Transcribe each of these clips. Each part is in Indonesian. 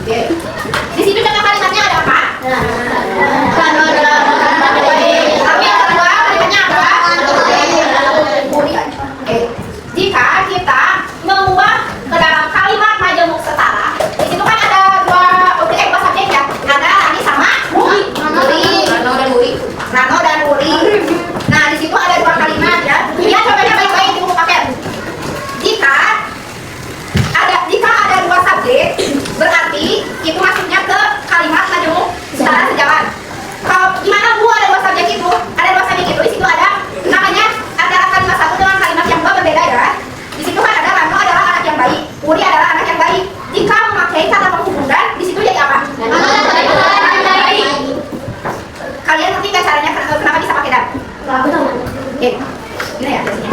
Oke. Di situ contoh kalimatnya ada apa? Tapi yang kedua kalimatnya apa? Oke. Jika kita mengubah ke dalam kalimat majemuk setara, di situ kan ada dua subjek ya. Ada Rani sama Uri. Rano dan Uri. Nah, di situ ada dua kalimat ya. Lihat contohnya baik-baik di buku paket. Jika ada dua subjek, berarti itu masuknya ke kalimat majemuk setara sejalan. Kalau gimana Bu ada dua subjek itu? Ada dua subjek itu, di situ ada namanya antara kalimat satu dengan kalimat yang dua berbeda ya. Di situ kan ada Rano adalah anak yang baik, Uri adalah anak yang baik. Jika memakai kata penghubungan, di situ jadi apa? Kalian ngerti nggak caranya kenapa bisa pakai dan? Oke, gini ya biasanya.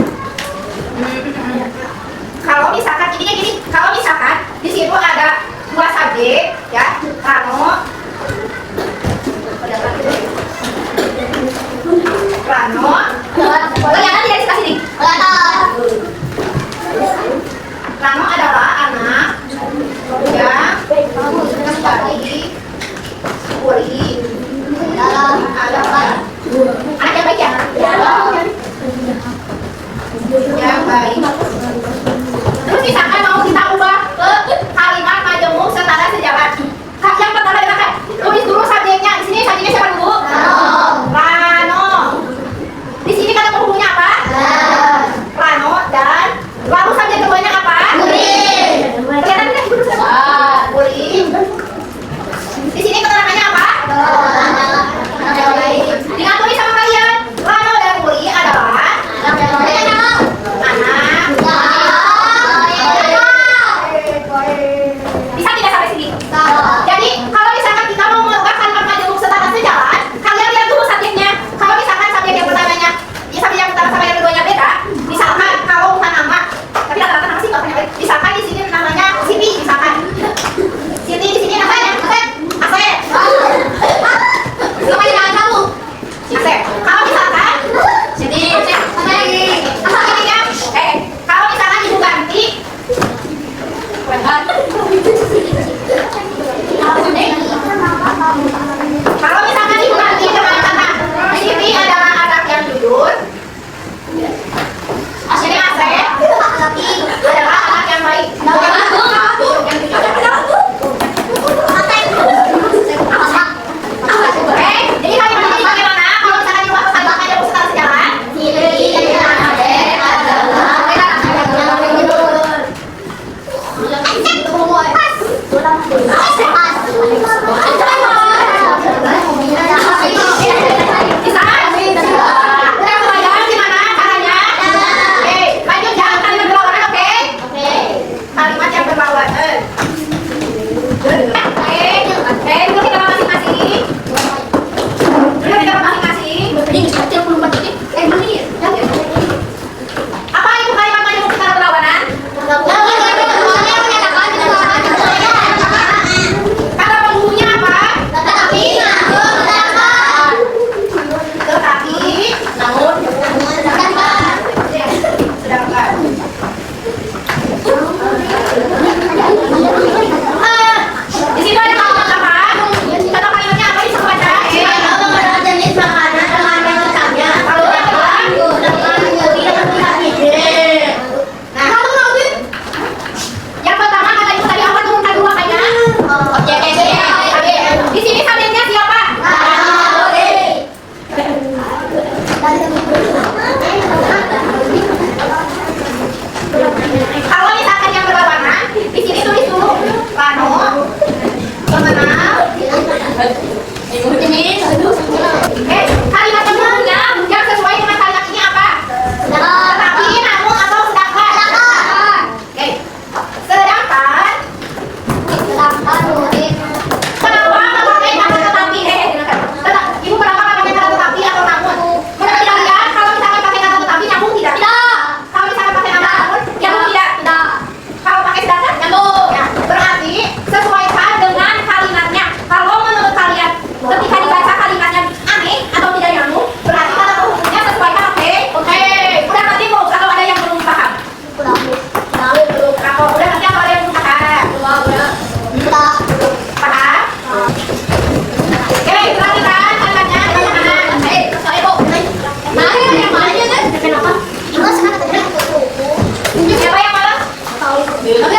Kalau misalkan intinya gini, kalau misalkan di situ ada dua subjek ya, Rano kelihatan tidak di sebelah sini? Rano adalah anak yang baik, Uri adalah anak yang baik ya? Yang baik. Terus misalkan mau kita ubah ke kalimat majemuk setara sejalan. Yang pertama adalah tulis dulu subjeknya. Di sini subjeknya siapa dulu? Rano. Di sini kata penghubungnya apa? Rano dan lalu subjek keduanya apa? Uri. Kelihatan tidak ibu dulu? Uri. Di sini keterangannya apa? Dengan tulis sama kalian. Rano dan Uri adalah bisa tidak sampai sini? Jadi kalau misalkan kita mau mengubah kalimat majemuk setara sejalan, kalian lihat dulu subjeknya. Kalau misalkan subjek yang pertamanya, ya subjek yang pertama sama yang keduanya beda. Misalkan kalau bukan nama, tapi rata-rata nama sih nggak punya. Misalkan di sini namanya Siti, misalkan Siti di sini namanya Asep. Namanya jangan kamu Asep. Kalau misalkan Siti, kalau misalkan ibu ganti kalau misalkan ibu ganti dengan kata Siti adalah anak yang jujur, Asep adalah anak yang baik. Jadi kalimat ini bagaimana? Kalau misalkan diubah ke kalimat majemuk setara sejalan, kalimat yang berlawan. Dulu kita masing-masing. Apa itu kalimat majemuk setara berlawanan? Tapi